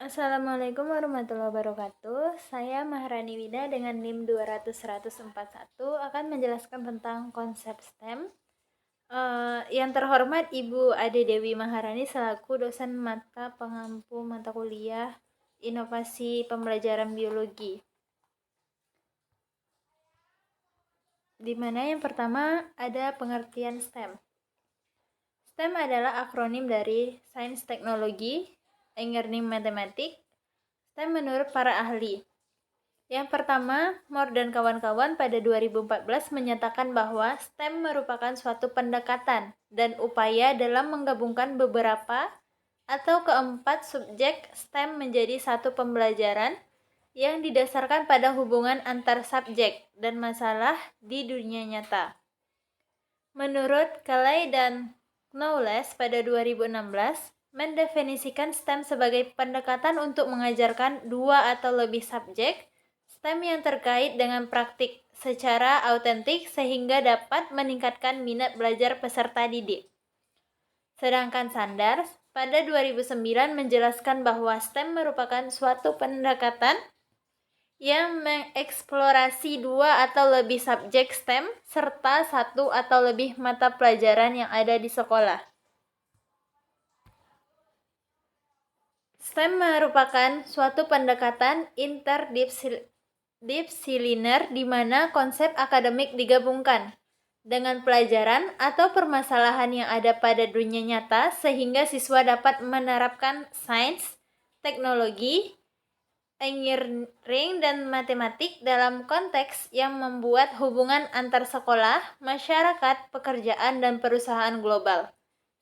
Assalamualaikum warahmatullahi wabarakatuh. Saya Maharani Wida dengan NIM 200-141 akan menjelaskan tentang konsep STEM. Yang terhormat Ibu Ade Dewi Maharani selaku dosen mata pengampu mata kuliah Inovasi Pembelajaran Biologi. Di mana yang pertama ada pengertian STEM. STEM adalah akronim dari Sains Teknologi, Engineering Matematik, STEM menurut para ahli. Yang pertama, Moore dan kawan-kawan pada 2014 menyatakan bahwa STEM merupakan suatu pendekatan dan upaya dalam menggabungkan beberapa atau keempat subjek STEM menjadi satu pembelajaran yang didasarkan pada hubungan antar subjek dan masalah di dunia nyata. Menurut Calais dan Knowles pada 2016, mendefinisikan STEM sebagai pendekatan untuk mengajarkan dua atau lebih subjek STEM yang terkait dengan praktik secara autentik sehingga dapat meningkatkan minat belajar peserta didik. Sedangkan Sanders pada 2009 menjelaskan bahwa STEM merupakan suatu pendekatan yang mengeksplorasi dua atau lebih subjek STEM serta satu atau lebih mata pelajaran yang ada di sekolah. STEM merupakan suatu pendekatan interdisipliner di mana konsep akademik digabungkan dengan pelajaran atau permasalahan yang ada pada dunia nyata sehingga siswa dapat menerapkan sains, teknologi, engineering, dan matematik dalam konteks yang membuat hubungan antar sekolah, masyarakat, pekerjaan, dan perusahaan global,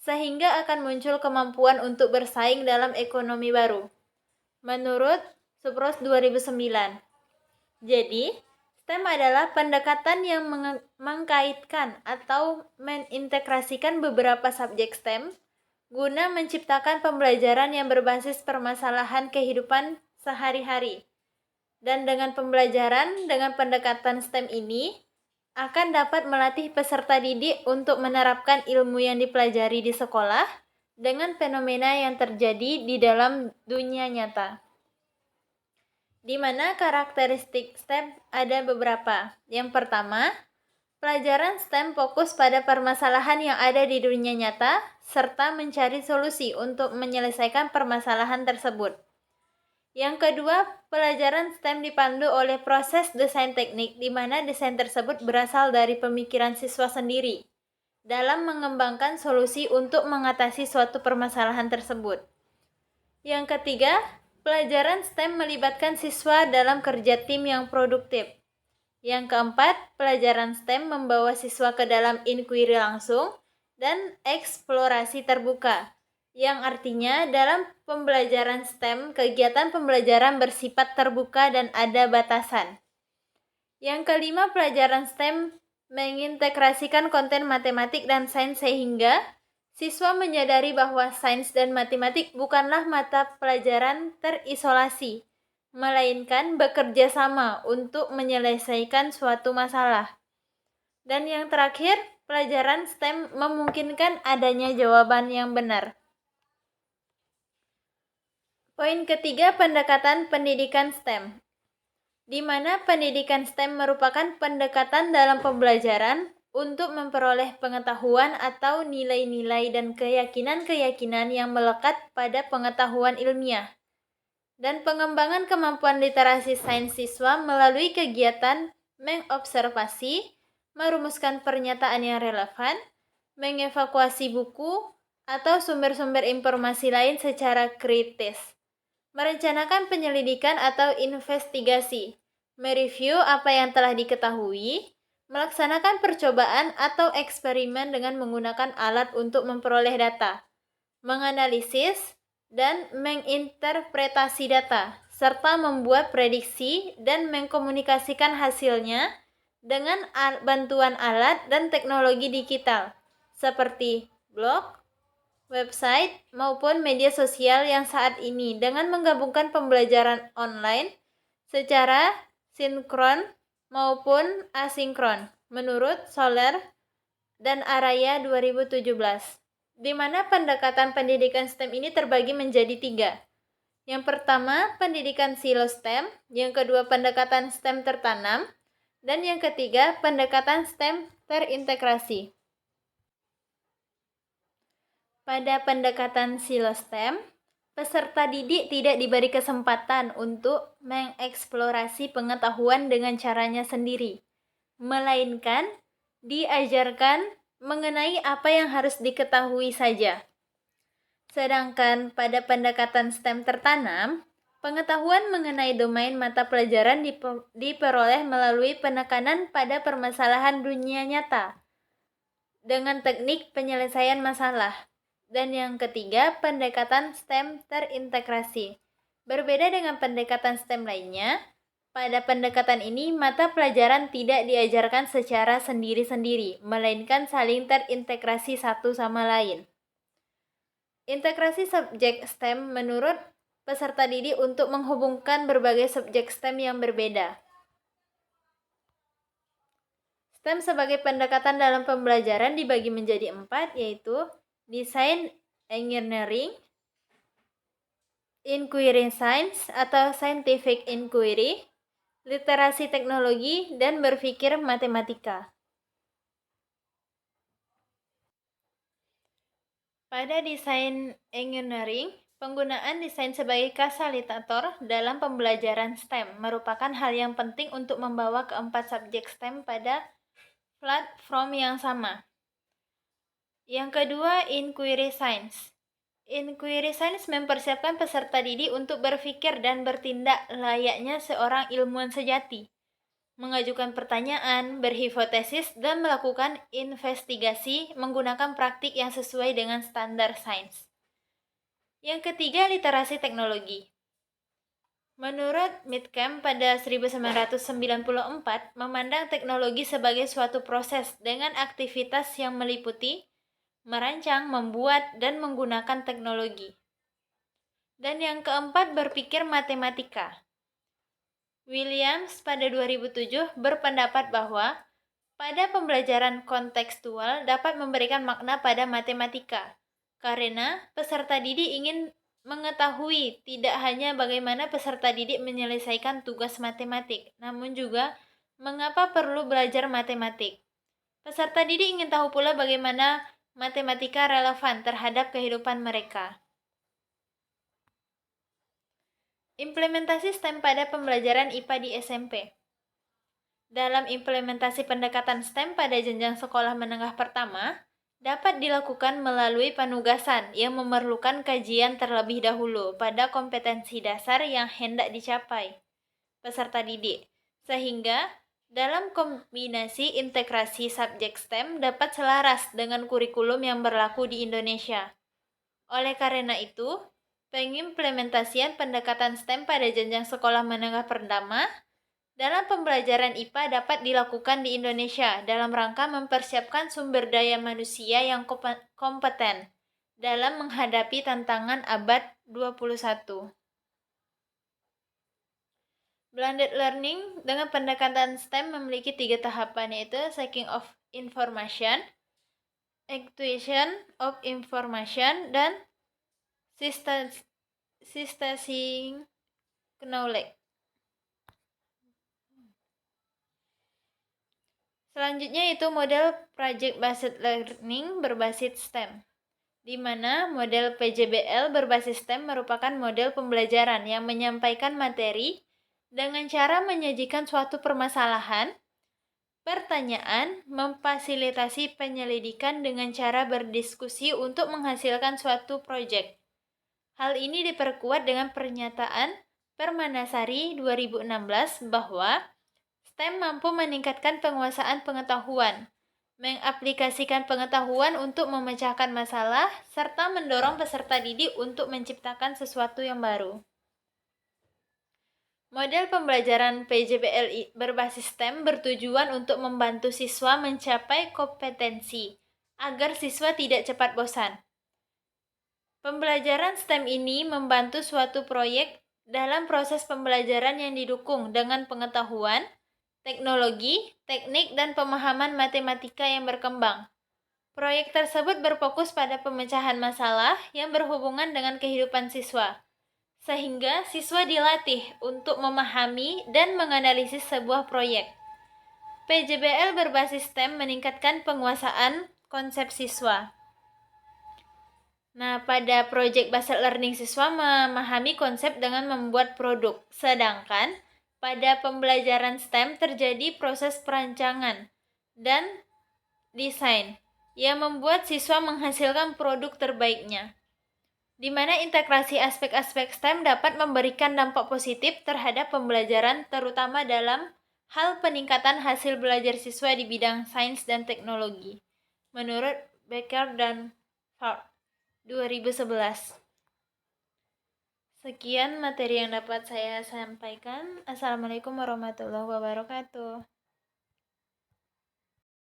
sehingga akan muncul kemampuan untuk bersaing dalam ekonomi baru. Menurut Supros 2009. Jadi, STEM adalah pendekatan yang mengkaitkan atau mengintegrasikan beberapa subjek STEM guna menciptakan pembelajaran yang berbasis permasalahan kehidupan sehari-hari. Dan dengan pembelajaran dengan pendekatan STEM ini akan dapat melatih peserta didik untuk menerapkan ilmu yang dipelajari di sekolah dengan fenomena yang terjadi di dalam dunia nyata. Di mana karakteristik STEM ada beberapa. Yang pertama, pelajaran STEM fokus pada permasalahan yang ada di dunia nyata serta mencari solusi untuk menyelesaikan permasalahan tersebut. Yang kedua, pelajaran STEM dipandu oleh proses desain teknik di mana desain tersebut berasal dari pemikiran siswa sendiri dalam mengembangkan solusi untuk mengatasi suatu permasalahan tersebut. Yang ketiga, pelajaran STEM melibatkan siswa dalam kerja tim yang produktif. Yang keempat, pelajaran STEM membawa siswa ke dalam inquiry langsung dan eksplorasi terbuka, yang artinya dalam pembelajaran STEM, kegiatan pembelajaran bersifat terbuka dan ada batasan. Yang kelima, pelajaran STEM mengintegrasikan konten matematik dan sains sehingga siswa menyadari bahwa sains dan matematik bukanlah mata pelajaran terisolasi, melainkan bekerja sama untuk menyelesaikan suatu masalah. Dan yang terakhir, pelajaran STEM memungkinkan adanya jawaban yang benar. Poin ketiga, pendekatan pendidikan STEM. Di mana pendidikan STEM merupakan pendekatan dalam pembelajaran untuk memperoleh pengetahuan atau nilai-nilai dan keyakinan-keyakinan yang melekat pada pengetahuan ilmiah dan pengembangan kemampuan literasi sains siswa melalui kegiatan mengobservasi, merumuskan pernyataan yang relevan, mengevakuasi buku atau sumber-sumber informasi lain secara kritis, merencanakan penyelidikan atau investigasi, mereview apa yang telah diketahui, melaksanakan percobaan atau eksperimen dengan menggunakan alat untuk memperoleh data, menganalisis dan menginterpretasi data, serta membuat prediksi dan mengkomunikasikan hasilnya dengan bantuan alat dan teknologi digital, seperti blog, website, maupun media sosial yang saat ini dengan menggabungkan pembelajaran online secara sinkron maupun asinkron, menurut Soler dan Araya 2017. Di mana pendekatan pendidikan STEM ini terbagi menjadi 3. Yang pertama, pendidikan silo STEM, yang kedua, pendekatan STEM tertanam, dan yang ketiga, pendekatan STEM terintegrasi. Pada pendekatan silo STEM, peserta didik tidak diberi kesempatan untuk mengeksplorasi pengetahuan dengan caranya sendiri, melainkan diajarkan mengenai apa yang harus diketahui saja. Sedangkan pada pendekatan STEM tertanam, pengetahuan mengenai domain mata pelajaran diperoleh melalui penekanan pada permasalahan dunia nyata dengan teknik penyelesaian masalah. Dan yang ketiga, pendekatan STEM terintegrasi. Berbeda dengan pendekatan STEM lainnya, pada pendekatan ini mata pelajaran tidak diajarkan secara sendiri-sendiri, melainkan saling terintegrasi satu sama lain. Integrasi subjek STEM menurut peserta didik untuk menghubungkan berbagai subjek STEM yang berbeda. STEM sebagai pendekatan dalam pembelajaran dibagi menjadi 4, yaitu Design Engineering, Inquiry Science atau Scientific Inquiry, Literasi Teknologi, dan Berpikir Matematika. Pada desain engineering, penggunaan desain sebagai fasilitator dalam pembelajaran STEM merupakan hal yang penting untuk membawa keempat subjek STEM pada platform yang sama. Yang kedua, Inquiry Science. Inquiry Science mempersiapkan peserta didik untuk berpikir dan bertindak layaknya seorang ilmuwan sejati, mengajukan pertanyaan, berhipotesis, dan melakukan investigasi menggunakan praktik yang sesuai dengan standar sains. Yang ketiga, literasi teknologi. Menurut Midcamp pada 1994, memandang teknologi sebagai suatu proses dengan aktivitas yang meliputi merancang, membuat, dan menggunakan teknologi. Dan yang keempat, berpikir matematika. Williams pada 2007 berpendapat bahwa pada pembelajaran kontekstual dapat memberikan makna pada matematika, karena peserta didik ingin mengetahui tidak hanya bagaimana peserta didik menyelesaikan tugas matematik, namun juga mengapa perlu belajar matematik. Peserta didik ingin tahu pula bagaimana matematika relevan terhadap kehidupan mereka. Implementasi STEM pada pembelajaran IPA di SMP. Dalam implementasi pendekatan STEM pada jenjang sekolah menengah pertama, dapat dilakukan melalui penugasan yang memerlukan kajian terlebih dahulu pada kompetensi dasar yang hendak dicapai peserta didik, sehingga dalam kombinasi integrasi subjek STEM dapat selaras dengan kurikulum yang berlaku di Indonesia. Oleh karena itu, pengimplementasian pendekatan STEM pada jenjang sekolah menengah pertama dalam pembelajaran IPA dapat dilakukan di Indonesia dalam rangka mempersiapkan sumber daya manusia yang kompeten dalam menghadapi tantangan abad 21. Blended learning dengan pendekatan STEM memiliki 3 tahapan, yaitu seeking of information, acquisition of information, dan systemizing knowledge. Selanjutnya itu model project based learning berbasis STEM, di mana model PJBL berbasis STEM merupakan model pembelajaran yang menyampaikan materi dengan cara menyajikan suatu permasalahan, pertanyaan, memfasilitasi penyelidikan dengan cara berdiskusi untuk menghasilkan suatu proyek. Hal ini diperkuat dengan pernyataan Permanasari 2016 bahwa STEM mampu meningkatkan penguasaan pengetahuan, mengaplikasikan pengetahuan untuk memecahkan masalah, serta mendorong peserta didik untuk menciptakan sesuatu yang baru. Model pembelajaran PJBL berbasis STEM bertujuan untuk membantu siswa mencapai kompetensi, agar siswa tidak cepat bosan. Pembelajaran STEM ini membantu suatu proyek dalam proses pembelajaran yang didukung dengan pengetahuan, teknologi, teknik, dan pemahaman matematika yang berkembang. Proyek tersebut berfokus pada pemecahan masalah yang berhubungan dengan kehidupan siswa, sehingga siswa dilatih untuk memahami dan menganalisis sebuah proyek. PJBL berbasis STEM meningkatkan penguasaan konsep siswa. Nah, pada project based learning siswa memahami konsep dengan membuat produk, sedangkan pada pembelajaran STEM terjadi proses perancangan dan desain yang membuat siswa menghasilkan produk terbaiknya, di mana integrasi aspek-aspek STEM dapat memberikan dampak positif terhadap pembelajaran, terutama dalam hal peningkatan hasil belajar siswa di bidang sains dan teknologi, menurut Becker dan Hart 2011. Sekian materi yang dapat saya sampaikan. Assalamualaikum warahmatullahi wabarakatuh.